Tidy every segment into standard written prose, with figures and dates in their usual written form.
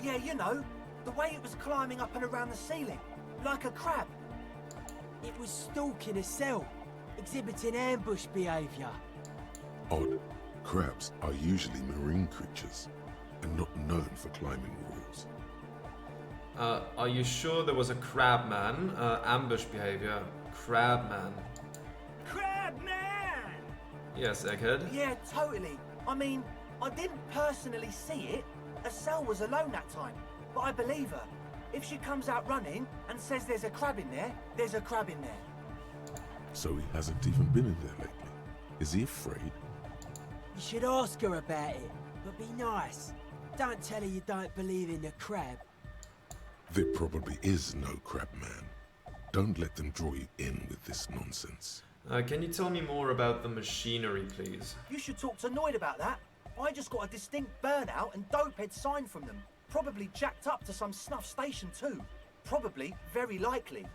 Yeah, you know, the way it was climbing up and around the ceiling, like a crab. It was stalking a cell, exhibiting ambush behavior. Odd. Crabs are usually marine creatures and not known for climbing walls. Are you sure there was a crab man? Ambush behavior. Crab man. Crab man! Yes, Egghead? Yeah, totally. I mean, I didn't personally see it. Estelle was alone that time, but I believe her. If she comes out running and says there's a crab in there, there's a crab in there. So he hasn't even been in there lately. Is he afraid? You should ask her about it, but be nice. Don't tell her you don't believe in the crab. There probably is no crab man. Don't let them draw you in with this nonsense. Can you tell me more about the machinery, please? You should talk to Noid about that. I just got a distinct burnout and dopehead sign from them. Probably jacked up to some snuff station too. Probably, very likely.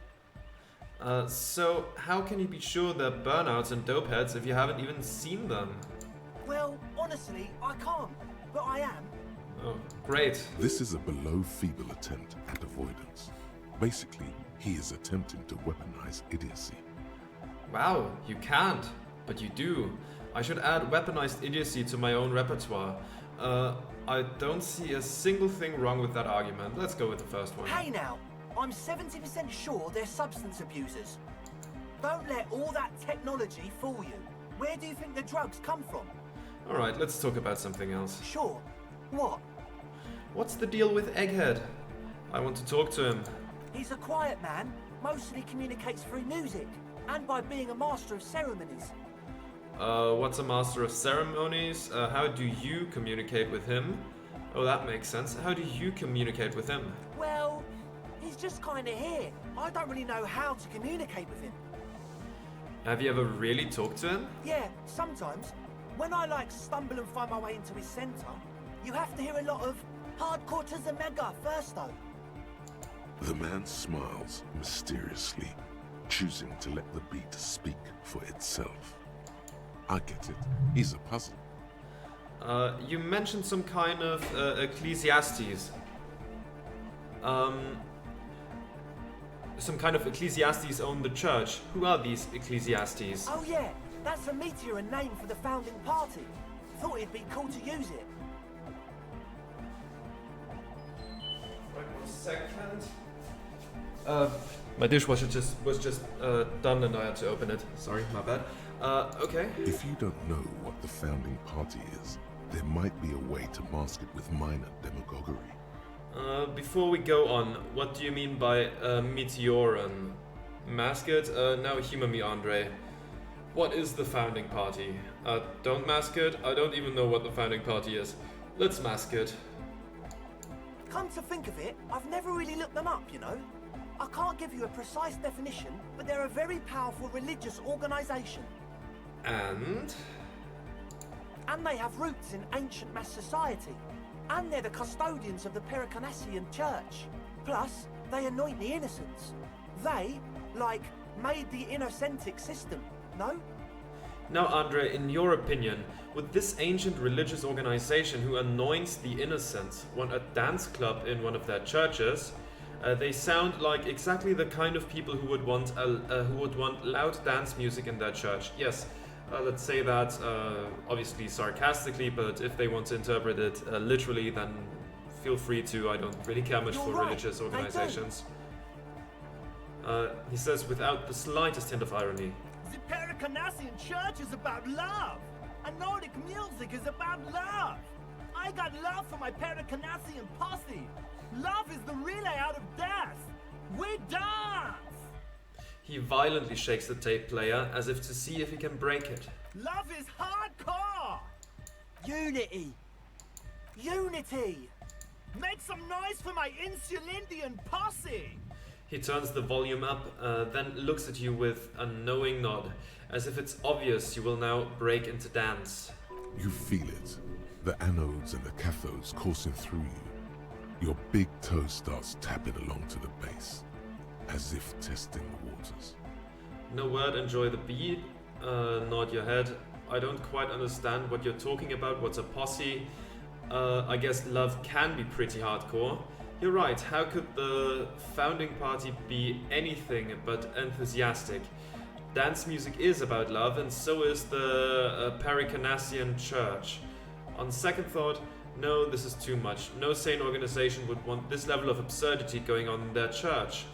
So how can you be sure they're burnouts and dopeheads if you haven't even seen them? Well, honestly, I can't, but I am. Oh, great. This is a below-feeble attempt at avoidance. Basically, he is attempting to weaponize idiocy. Wow, you can't, but you do. I should add weaponized idiocy to my own repertoire. I don't see a single thing wrong with that argument. Let's go with the first one. Hey now, I'm 70% sure they're substance abusers. Don't let all that technology fool you. Where do you think the drugs come from? Alright, let's talk about something else. Sure. What? What's the deal with Egghead? I want to talk to him. He's a quiet man, mostly communicates through music, and by being a master of ceremonies. What's a master of ceremonies? How do you communicate with him? Oh, that makes sense. How do you communicate with him? Well, he's just kinda here. I don't really know how to communicate with him. Have you ever really talked to him? Yeah, sometimes. When I stumble and find my way into his center, you have to hear a lot of hardcore to the mega first though. The man smiles mysteriously, choosing to let the beat speak for itself. I get it. He's a puzzle. You mentioned some kind of Ecclesiastes. Some kind of Ecclesiastes own the church. Who are these Ecclesiastes? Oh yeah, that's a meteor and name for the founding party. Thought it'd be cool to use it. Wait 1 second. My dishwasher was just done and I had to open it. Sorry, my bad. Okay. If you don't know what the founding party is, there might be a way to mask it with minor demagoguery. Before we go on, what do you mean by meteoran? Mask it? Now humor me, Andre. What is the founding party? Don't mask it? I don't even know what the founding party is. Let's mask it. Come to think of it, I've never really looked them up, you know. I can't give you a precise definition, but they're a very powerful religious organization. And they have roots in ancient mass society. And they're the custodians of the Pericanassian church. Plus, they anoint the innocents. They, made the innocentic system, no? now, Andre, in your opinion, would this ancient religious organization who anoints the innocent want a dance club in one of their churches? They sound like exactly the kind of people who would want loud dance music in their church. Yes, let's say that obviously sarcastically, but if they want to interpret it literally, then feel free to. I don't really care much You're for right, religious I organizations. He says without the slightest hint of irony. The Pericanassian church is about love. And Nordic music is about love. I got love for my Pericanassian posse. Love is the relay out of death. We dance! He violently shakes the tape player as if to see if he can break it. Love is hardcore! Unity! Unity! Make some noise for my Insulindian posse! He turns the volume up, then looks at you with a knowing nod, as if it's obvious you will now break into dance. You feel it. The anodes and the cathodes coursing through you. Your big toe starts tapping along to the bass, as if testing the waters. No word, enjoy the beat, nod your head. I don't quite understand what you're talking about. What's a posse? I guess love can be pretty hardcore. You're right, how could the founding party be anything but enthusiastic? Dance music is about love, and so is the Paracanassian Church. On second thought, no, this is too much. No sane organization would want this level of absurdity going on in their church.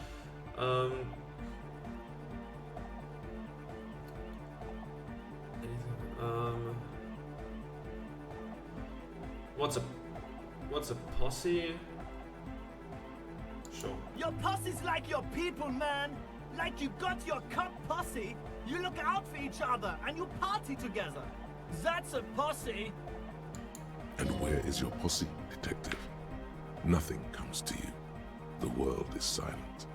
What's a posse? Sure. Your posse's like your people, man. Like you got your cup posse. You look out for each other and you party together. That's a posse. And where is your posse, detective? Nothing comes to you. The world is silent.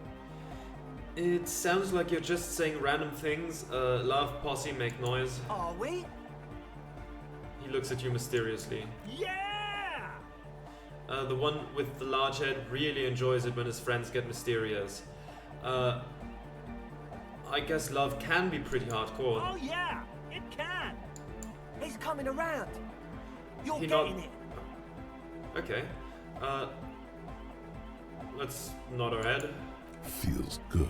It sounds like you're just saying random things. Love, posse, make noise. Are we? He looks at you mysteriously. Yeah! The one with the large head really enjoys it when his friends get mysterious. I guess love can be pretty hardcore. Oh yeah, it can. He's coming around. You're He getting not- it. Okay. Let's nod our head. Feels good.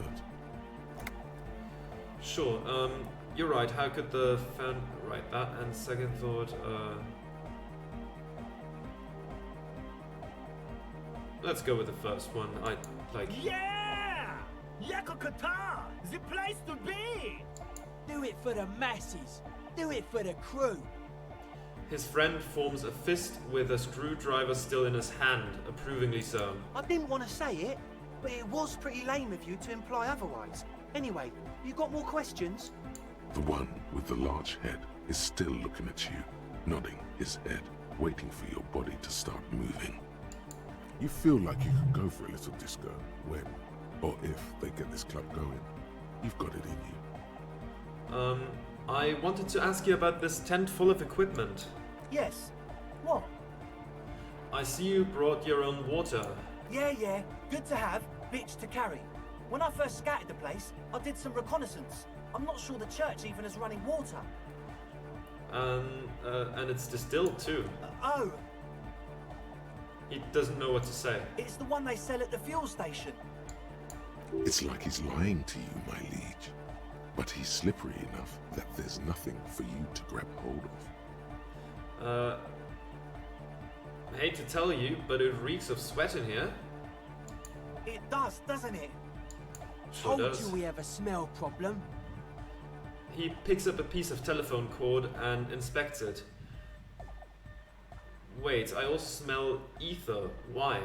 Sure, you're right. How could the fan... Right, that and second thought, let's go with the first one. I like... Yeah! Yakokata! The place to be! Do it for the masses. Do it for the crew. His friend forms a fist with a screwdriver still in his hand, approvingly so. I didn't want to say it, but it was pretty lame of you to imply otherwise. Anyway, you got more questions? The one with the large head is still looking at you, nodding his head, waiting for your body to start moving. You feel like you could go for a little disco when, or if they get this club going. You've got it in you. I wanted to ask you about this tent full of equipment. Yes. What? I see you brought your own water. Yeah. Good to have, bitch to carry. When I first scouted the place, I did some reconnaissance. I'm not sure the church even has running water. And it's distilled too. Oh, He doesn't know what to say. it's the one they sell at the fuel station. It's like he's lying to you, my liege. But he's slippery enough that there's nothing for you to grab hold of. I hate to tell you, but it reeks of sweat in here. It does, doesn't it? Sure Told does. you we have a smell problem. He picks up a piece of telephone cord and inspects it. Wait, I also smell ether. Why?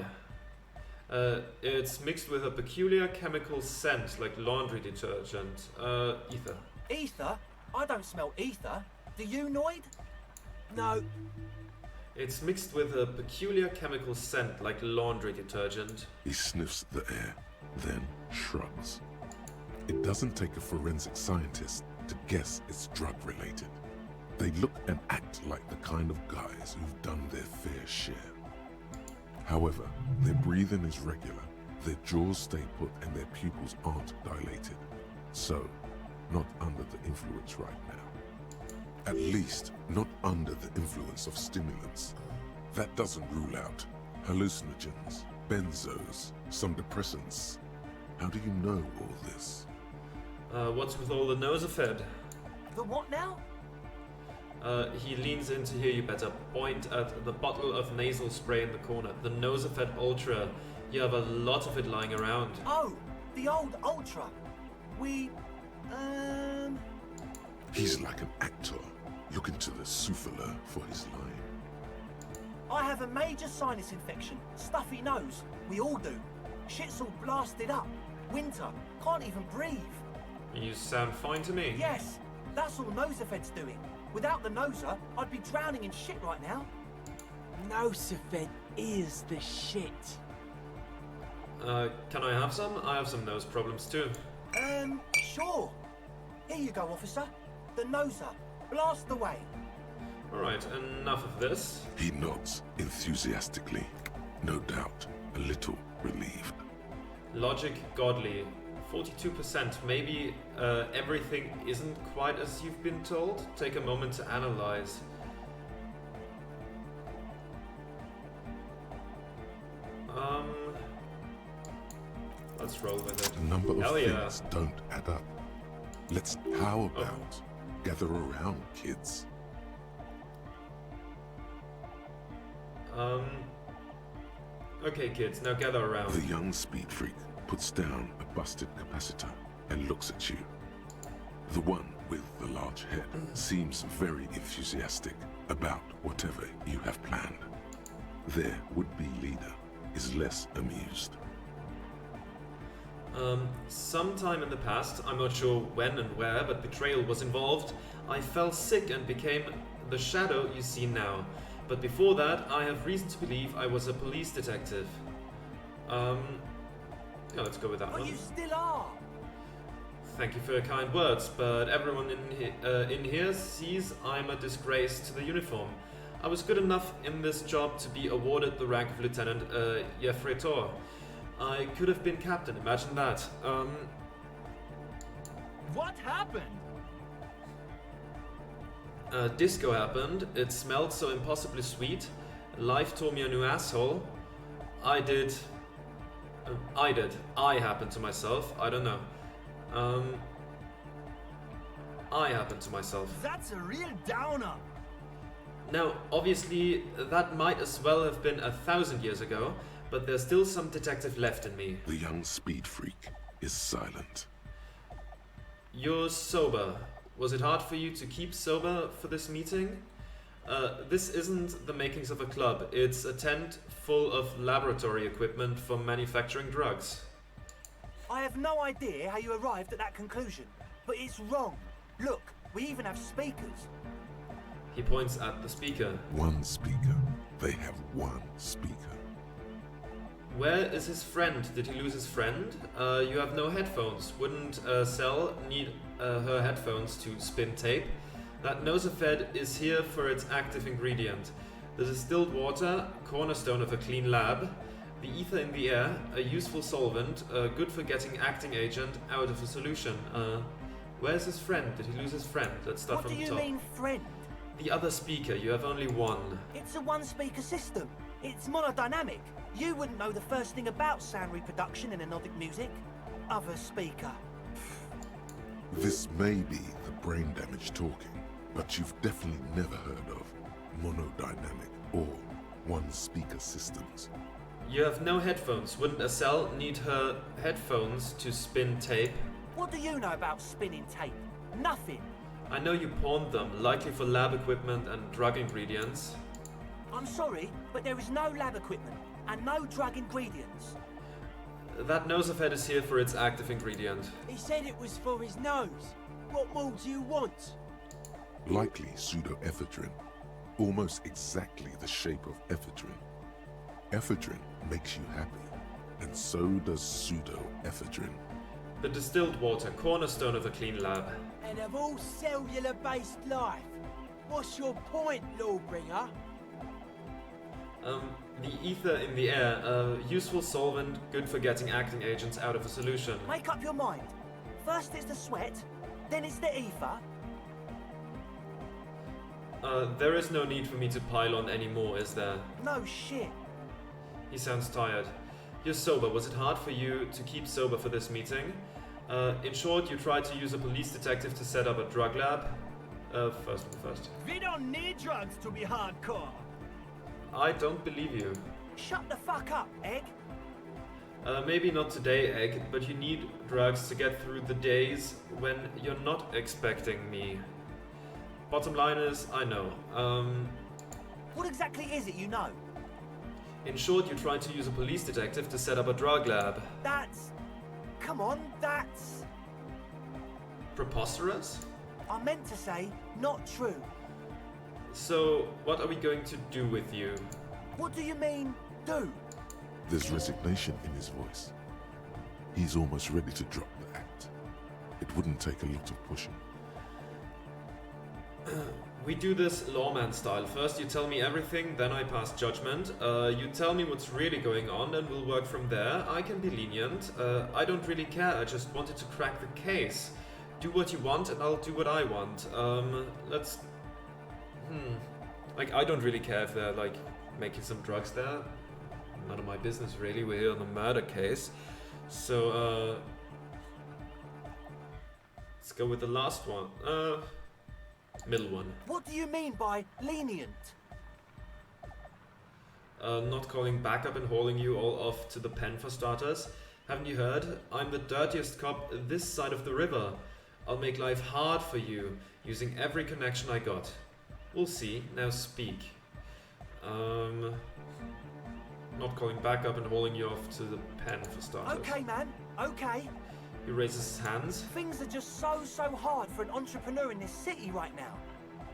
It's mixed with a peculiar chemical scent, like laundry detergent. Ether. Ether? I don't smell ether. Do you, Noid? No, It's mixed with a peculiar chemical scent, like laundry detergent. He sniffs the air, then shrugs. It doesn't take a forensic scientist to guess it's drug-related. They look and act like the kind of guys who've done their fair share. However, their breathing is regular, their jaws stay put and their pupils aren't dilated. So, not under the influence right now. At least, not under the influence of stimulants. That doesn't rule out hallucinogens, benzos, some depressants. How do you know all this? What's with all the nosefed? The what now? He leans in to hear you better. Point at the bottle of nasal spray in the corner. The Nosefed Ultra. You have a lot of it lying around. Oh, the old Ultra. He's like an actor, looking to the souffleur for his line. I have a major sinus infection. Stuffy nose. We all do. Shit's all blasted up. Winter. Can't even breathe. You sound fine to me. Yes, that's all Nosefed's doing. Without the Noser, I'd be drowning in shit right now. Nosefed is the shit. Can I have some? I have some nose problems too. Sure. Here you go, officer. The Noser. Blast away. Alright, enough of this. He nods enthusiastically, no doubt a little relieved. Logic godly. 42%. Maybe everything isn't quite as you've been told. Take a moment to analyze. Let's roll with it. The number of Hell yeah. things don't add up. How about gather around, kids? Okay, kids, now gather around. The young speed freak puts down a busted capacitor and looks at you. The one with the large head seems very enthusiastic about whatever you have planned. Their would-be leader is less amused. Sometime in the past, I'm not sure when and where, but betrayal was involved. I fell sick and became the shadow you see now. But before that, I have reason to believe I was a police detective. Yeah, let's go with that But one. you still are. Thank you for your kind words, but everyone in here sees I'm a disgrace to the uniform. I was good enough in this job to be awarded the rank of Lieutenant Jeffretor. I could have been captain, imagine that. What happened? Disco happened, it smelled so impossibly sweet. Life tore me a new asshole. I happened to myself, I don't know. I happened to myself. That's a real downer. Now, obviously, that might as well have been 1,000 years ago, but there's still some detective left in me. The young speed freak is silent. You're sober. Was it hard for you to keep sober for this meeting? This isn't the makings of a club. It's a tent full of laboratory equipment for manufacturing drugs. I have no idea how you arrived at that conclusion, but it's wrong. Look, we even have speakers. He points at the speaker. One speaker. They have one speaker. Where is his friend? Did he lose his friend? You have no headphones. Wouldn't Cell need her headphones to spin tape? That nosefed is here for its active ingredient. The distilled water, cornerstone of a clean lab. The ether in the air, a useful solvent, good for getting acting agent out of a solution. Where's his friend? Did he lose his friend? Let's start What from do the you top. mean, friend? The other speaker, you have only one. It's a one-speaker system. It's monodynamic. You wouldn't know the first thing about sound reproduction in anodic music. Other speaker. This may be the brain damage talking, but you've definitely never heard of monodynamic or one-speaker systems. You have no headphones. Wouldn't a Cell need her headphones to spin tape? What do you know about spinning tape? Nothing. I know you pawned them, likely for lab equipment and drug ingredients. I'm sorry, but there is no lab equipment and no drug ingredients. That nosefed is here for its active ingredient. He said it was for his nose. What more do you want? Likely pseudoephedrine, almost exactly the shape of ephedrine. Ephedrine makes you happy, and so does pseudoephedrine. The distilled water, cornerstone of a clean lab. And of all cellular-based life, what's your point, Lawbringer? The ether in the air, a useful solvent, good for getting acting agents out of a solution. Make up your mind. First it's the sweat, then it's the ether. There is no need for me to pile on anymore, is there? No shit. He sounds tired. You're sober. Was it hard for you to keep sober for this meeting? In short, you tried to use a police detective to set up a drug lab? First. We don't need drugs to be hardcore. I don't believe you. Shut the fuck up, Egg. Maybe not today, Egg, but you need drugs to get through the days when you're not expecting me. Bottom line is, I know. What exactly is it you know? In short, you tried to use a police detective to set up a drug lab. That's... Come on, that's... Preposterous? I meant to say, not true. So, what are we going to do with you? What do you mean, do? There's resignation in his voice. He's almost ready to drop the act. It wouldn't take a lot of pushing. We do this lawman style. First you tell me everything, then I pass judgment. You tell me what's really going on and we'll work from there. I can be lenient. I don't really care, I just wanted to crack the case. Do what you want and I'll do what I want. Like, I don't really care if they're, making some drugs there. None of my business, really. We're here on a murder case. So, let's go with the last one. Middle one. What do you mean by lenient? Not calling backup and hauling you all off to the pen for starters. Haven't you heard? I'm the dirtiest cop this side of the river. I'll make life hard for you, using every connection I got. We'll see. Now speak. Not calling backup and hauling you off to the pen for starters. Okay, man. Okay. He raises his hands. Things are just so hard for an entrepreneur in this city right now.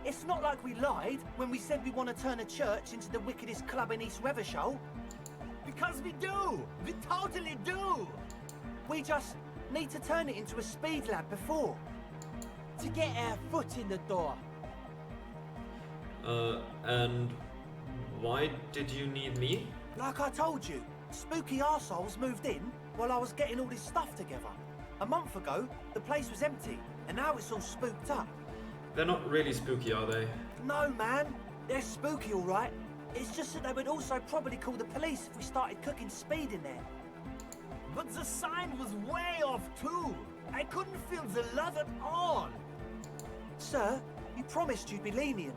It's not like we lied when we said we want to turn a church into the wickedest club in East Revershoal. Because we do! We totally do! We just need to turn it into a speed lab before. To get our foot in the door. And why did you need me? Like I told you, spooky arseholes moved in while I was getting all this stuff together. A month ago, the place was empty, and now it's all spooked up. They're not really spooky, are they? No, man. They're spooky, all right. It's just that they would also probably call the police if we started cooking speed in there. But the sign was way off too! I couldn't feel the love at all! Sir, you promised you'd be lenient.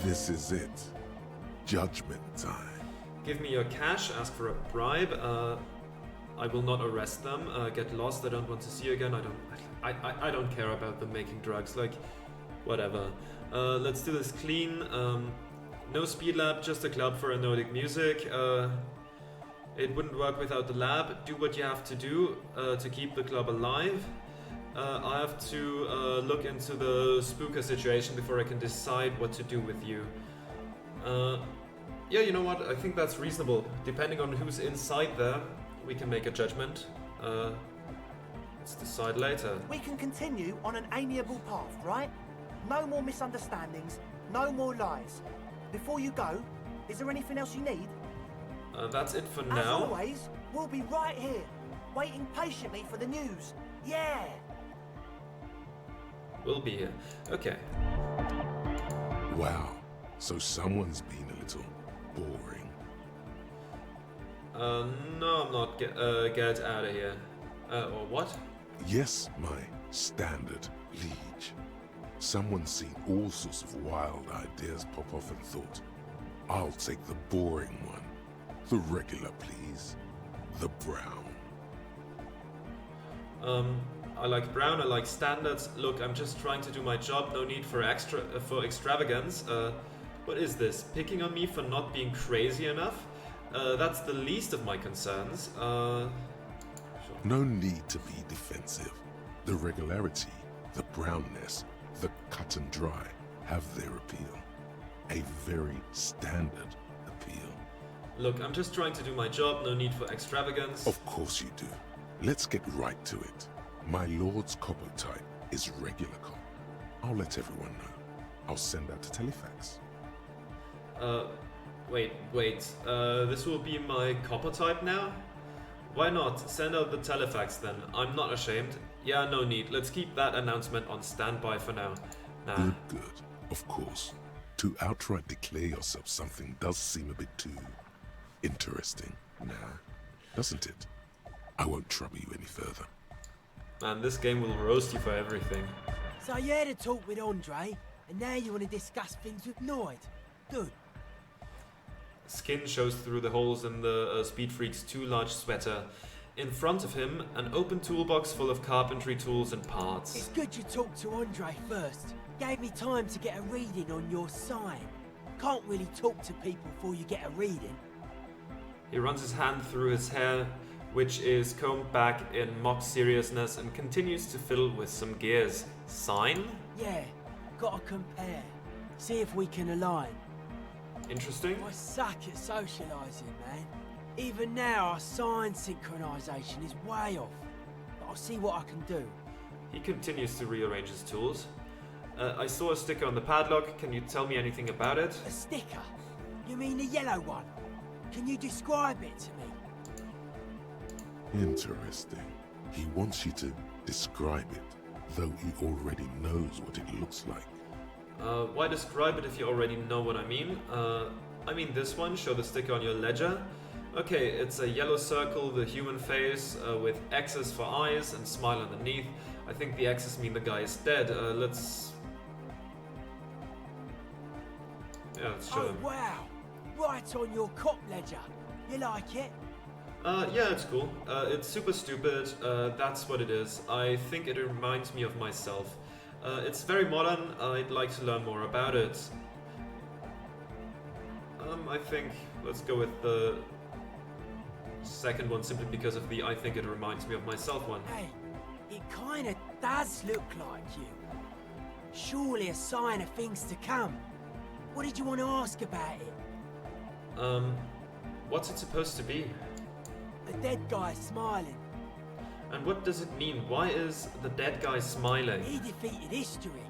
This is it. Judgment time. Give me your cash, ask for a bribe. I will not arrest them. Get lost. I don't want to see you again. I don't care about them making drugs. Like, whatever. Let's do this clean. No speed lab, just a club for Nordic music. It wouldn't work without the lab. Do what you have to do to keep the club alive. I have to look into the spooker situation before I can decide what to do with you. Yeah, you know what? I think that's reasonable. Depending on who's inside there, we can make a judgment. Let's decide later. We can continue on an amiable path, right? No more misunderstandings, no more lies. Before you go, is there anything else you need? That's it for As now. always, we'll be right here, waiting patiently for the news. Yeah! We'll be here. Okay. Wow. So someone's been a little boring. No, I'm not. Get out of here. Or what? Yes, my standard liege. Someone's seen all sorts of wild ideas pop off and thought, I'll take the boring one. The regular, please. The brown. I like brown, I like standards. Look, I'm just trying to do my job, no need for extravagance. What is this? Picking on me for not being crazy enough? That's the least of my concerns. Sure. No need to be defensive. The regularity, the brownness, the cut and dry have their appeal. A very standard appeal. Look, I'm just trying to do my job, no need for extravagance. Of course you do. Let's get right to it. My lord's copper type is regular cop. I'll let everyone know. I'll send out a telefax. Wait. This will be my copper type now? Why not? Send out the telefax then. I'm not ashamed. Yeah, no need. Let's keep that announcement on standby for now. Nah. Good. Of course. To outright declare yourself something does seem a bit too interesting now, doesn't it? I won't trouble you any further. Man, this game will roast you for everything. So you had a talk with Andre, and now you want to discuss things with Noid. Good. Skin shows through the holes in the Speed Freak's too large sweater. In front of him, an open toolbox full of carpentry tools and parts. It's good you talked to Andre first. Gave me time to get a reading on your sign. Can't really talk to people before you get a reading. He runs his hand through his hair, which is combed back in mock seriousness, and continues to fiddle with some gears. Sign? Yeah, gotta compare. See if we can align. Interesting. I suck at socialising, man. Even now, our sign synchronisation is way off. But I'll see what I can do. He continues to rearrange his tools. I saw a sticker on the padlock. Can you tell me anything about it? A sticker? You mean the yellow one? Can you describe it to me? Interesting. He wants you to describe it, though he already knows what it looks like. Why describe it if you already know what I mean? I mean this one, show the sticker on your ledger. Okay, it's a yellow circle, the human face, with X's for eyes and smile underneath. I think the X's mean the guy is dead. Let's show Oh him. wow! Right on your cop ledger. You like it? Yeah, it's cool. It's super stupid. That's what it is. I think it reminds me of myself. It's very modern. I'd like to learn more about it. I think let's go with the second one simply because of the I think it reminds me of myself one. Hey, it kinda does look like you. Surely a sign of things to come. What did you want to ask about it? What's it supposed to be? The dead guy smiling. And what does it mean? Why is the dead guy smiling? He defeated history.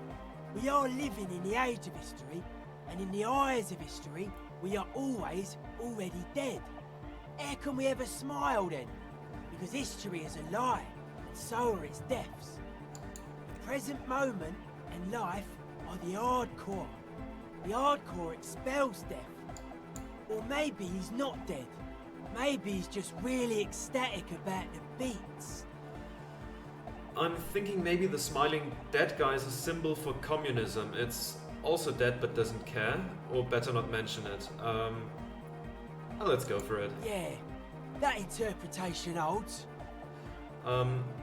We are living in the age of history, and in the eyes of history, we are always already dead. How can we ever smile then? Because history is a lie, and so are its deaths. The present moment and life are the hardcore. The hardcore expels death. Or maybe he's not dead. Maybe he's just really ecstatic about the beats. I'm thinking maybe the smiling dead guy is a symbol for communism. It's also dead but doesn't care, or better not mention it. Well, let's go for it. Yeah, that interpretation holds.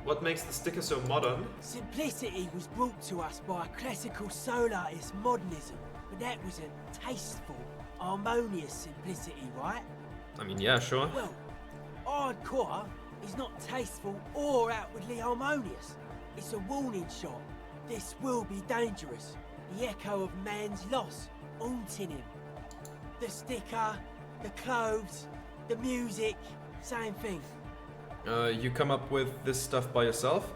What makes the sticker so modern? Simplicity was brought to us by classical solarist modernism, but that was a tasteful, harmonious simplicity, right? I mean, yeah, sure. Well, hardcore is not tasteful or outwardly harmonious. It's a warning shot. This will be dangerous. The echo of man's loss haunting him. The sticker, the clothes, the music, same thing. You come up with this stuff by yourself?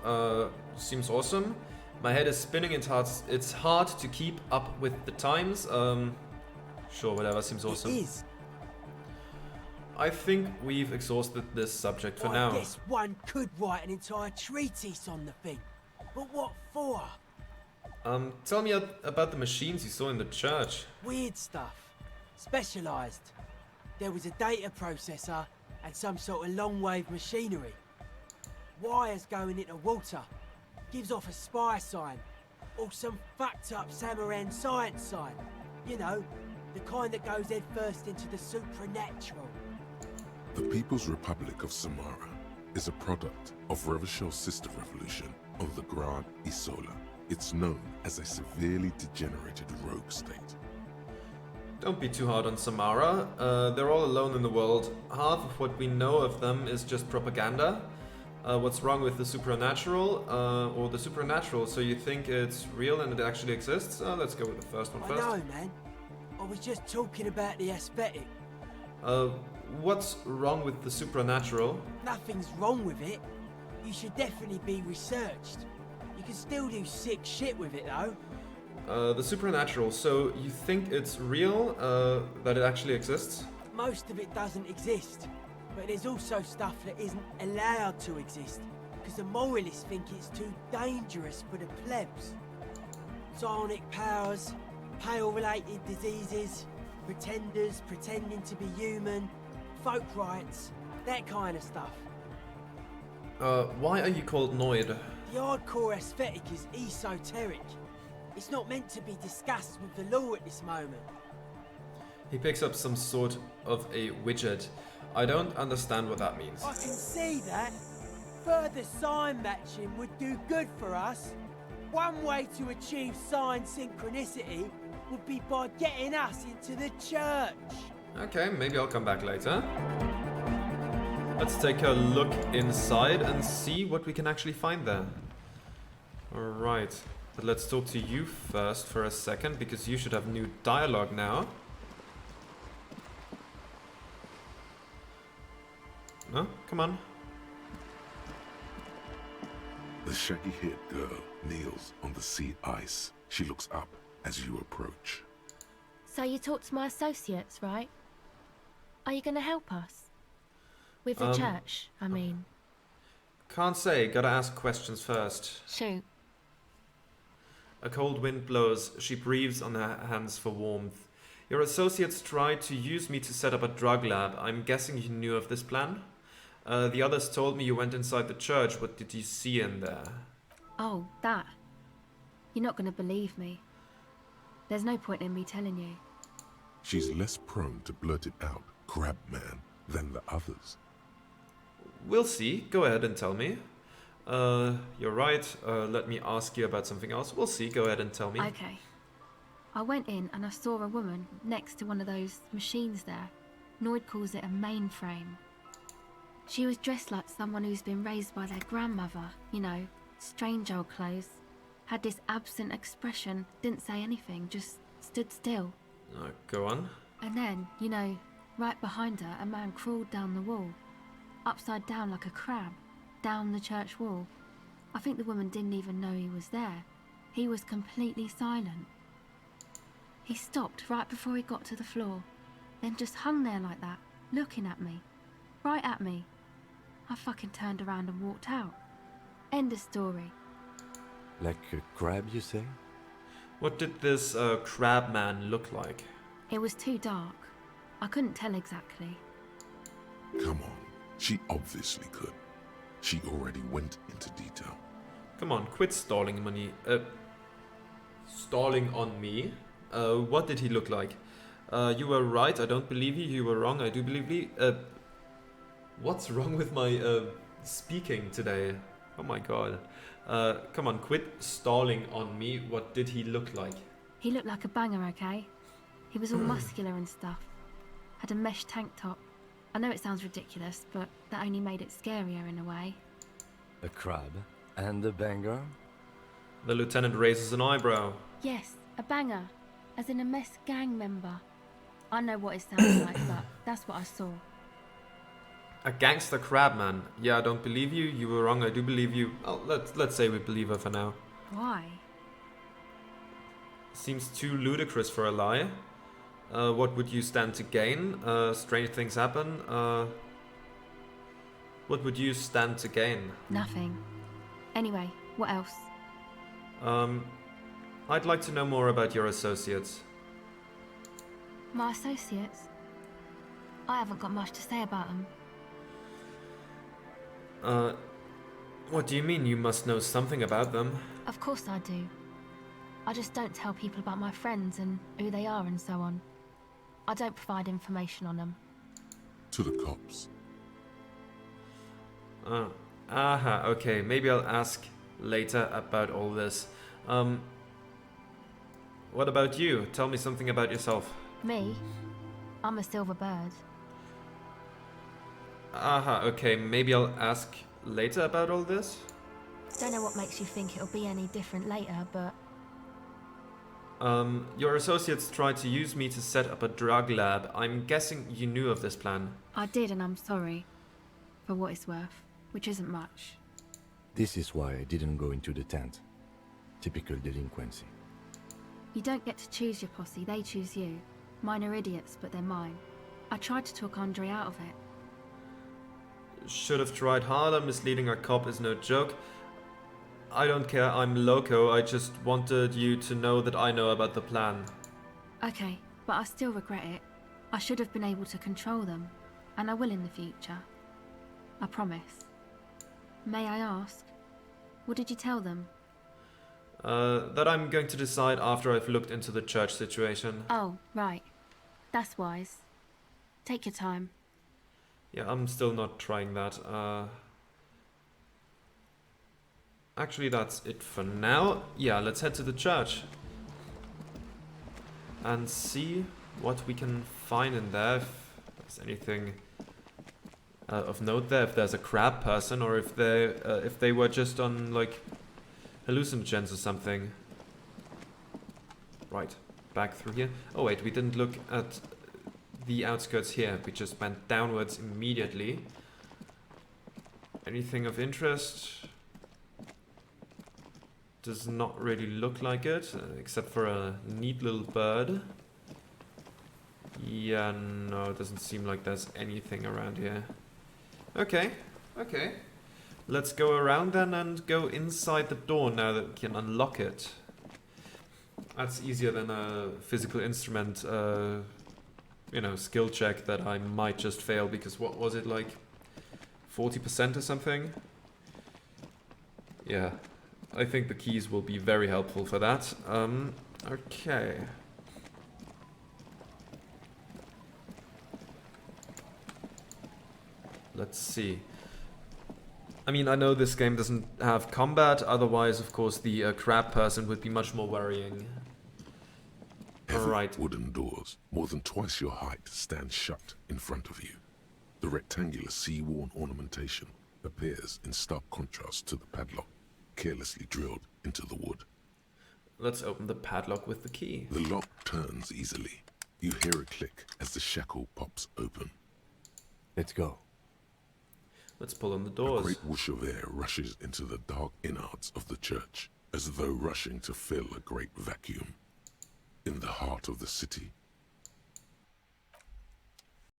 Seems awesome. My head is spinning, it's hard to keep up with the times. Sure, whatever, seems awesome. It is. I think we've exhausted this subject for now. I guess one could write an entire treatise on the thing. But what for? Tell me about the machines you saw in the church. Weird stuff. Specialised. There was a data processor and some sort of long-wave machinery. Wires going into water. Gives off a spy sign. Or some fucked up Samaran science sign. You know, the kind that goes head first into the supernatural. The People's Republic of Samara is a product of Revachel's sister revolution on the Grand Isola. It's known as a severely degenerated rogue state. Don't be too hard on Samara. They're all alone in the world. Half of what we know of them is just propaganda. What's wrong with the supernatural? Or the supernatural? So you think it's real and it actually exists? Let's go with the first one first. I know, man. I was just talking about the aesthetic. What's wrong with the supernatural? Nothing's wrong with it. You should definitely be researched. You can still do sick shit with it, though. The supernatural. So you think it's real? That it actually exists? Most of it doesn't exist. But there's also stuff that isn't allowed to exist. Because the moralists think it's too dangerous for the plebs. Psionic powers, pale-related diseases, pretenders pretending to be human, folk rights, that kind of stuff. Why are you called Noid? The hardcore aesthetic is esoteric. It's not meant to be discussed with the law at this moment. He picks up some sort of a widget. I don't understand what that means. I can see that. Further sign matching would do good for us. One way to achieve sign synchronicity would be by getting us into the church. Okay, maybe I'll come back later. Let's take a look inside and see what we can actually find there. Alright, but let's talk to you first for a second, because you should have new dialogue now. No? Come on. The shaggy-haired girl kneels on the sea ice. She looks up as you approach. So you talked to my associates, right? Are you going to help us? With the church, I mean. Can't say, gotta ask questions first. Shoot. A cold wind blows. She breathes on her hands for warmth. Your associates tried to use me to set up a drug lab. I'm guessing you knew of this plan? The others told me you went inside the church. What did you see in there? Oh, that. You're not going to believe me. There's no point in me telling you. She's less prone to blurt it out, crab man, than the others. We'll see. Go ahead and tell me. You're right. Let me ask you about something else. We'll see. Go ahead and tell me. Okay. I went in and I saw a woman next to one of those machines there. Noid calls it a mainframe. She was dressed like someone who's been raised by their grandmother, you know, strange old clothes. Had this absent expression, didn't say anything, just stood still. Go on. And then, you know, right behind her, a man crawled down the wall. Upside down like a crab, down the church wall. I think the woman didn't even know he was there. He was completely silent. He stopped right before he got to the floor, then just hung there like that, looking at me. Right at me. I fucking turned around and walked out. End of story. Like a crab, you say? What did this crab man look like? It was too dark. I couldn't tell exactly. Come on, she obviously could. She already went into detail. Come on, quit stalling money. Stalling on me? What did he look like? You were right, I don't believe you. You were wrong, I do believe you. What's wrong with my speaking today? Oh my god. Come on, quit stalling on me. What did he look like? He looked like a banger, okay? He was all muscular and stuff. Had a mesh tank top. I know it sounds ridiculous, but that only made it scarier in a way. A crab and a banger? The lieutenant raises an eyebrow. Yes, a banger. As in a mess gang member. I know what it sounds like, but that's what I saw. A gangster crabman. Yeah, I don't believe you. You were wrong. I do believe you. Oh, let's say we believe her for now. Why? Seems too ludicrous for a lie. What would you stand to gain? Strange things happen. What would you stand to gain? Nothing. Anyway, what else? I'd like to know more about your associates. My associates? I haven't got much to say about them. What do you mean you must know something about them? Of course I do. I just don't tell people about my friends and who they are and so on. I don't provide information on them. To the cops. Okay, maybe I'll ask later about all this. What about you? Tell me something about yourself. Me? I'm a silver bird. Okay, maybe I'll ask later about all this? Don't know what makes you think it'll be any different later, but... Your associates tried to use me to set up a drug lab. I'm guessing you knew of this plan. I did, and I'm sorry. For what it's worth. Which isn't much. This is why I didn't go into the tent. Typical delinquency. You don't get to choose your posse, they choose you. Mine are idiots, but they're mine. I tried to talk Andre out of it. Should have tried harder. Misleading a cop is no joke. I don't care, I'm loco. I just wanted you to know that I know about the plan. Okay, but I still regret it. I should have been able to control them. And I will in the future. I promise. May I ask? What did you tell them? That I'm going to decide after I've looked into the church situation. Oh, right. That's wise. Take your time. Yeah, I'm still not trying that. Actually, that's it for now. Yeah, let's head to the church. And see what we can find in there. If there's anything of note there. If there's a crab person or if they were just on, like, hallucinogens or something. Right, back through here. Oh wait, we didn't look at the outskirts here. We just went downwards immediately. Anything of interest? Does not really look like it, except for a neat little bird. Yeah, no, it doesn't seem like there's anything around here. Okay, okay. Let's go around then and go inside the door now that we can unlock it. That's easier than a physical instrument, you know, skill check that I might just fail because what was it, like 40% or something? Yeah, I think the keys will be very helpful for that. Okay. Let's see. I mean, I know this game doesn't have combat, otherwise, of course, the crab person would be much more worrying. Heavy Alright. wooden doors, more than twice your height, stand shut in front of you. The rectangular sea-worn ornamentation appears in stark contrast to the padlock, carelessly drilled into the wood. Let's open the padlock with the key. The lock turns easily. You hear a click as the shackle pops open. Let's go. Let's pull on the A doors. great whoosh of air rushes into the dark innards of the church, as though rushing to fill a great vacuum. In the heart of the city,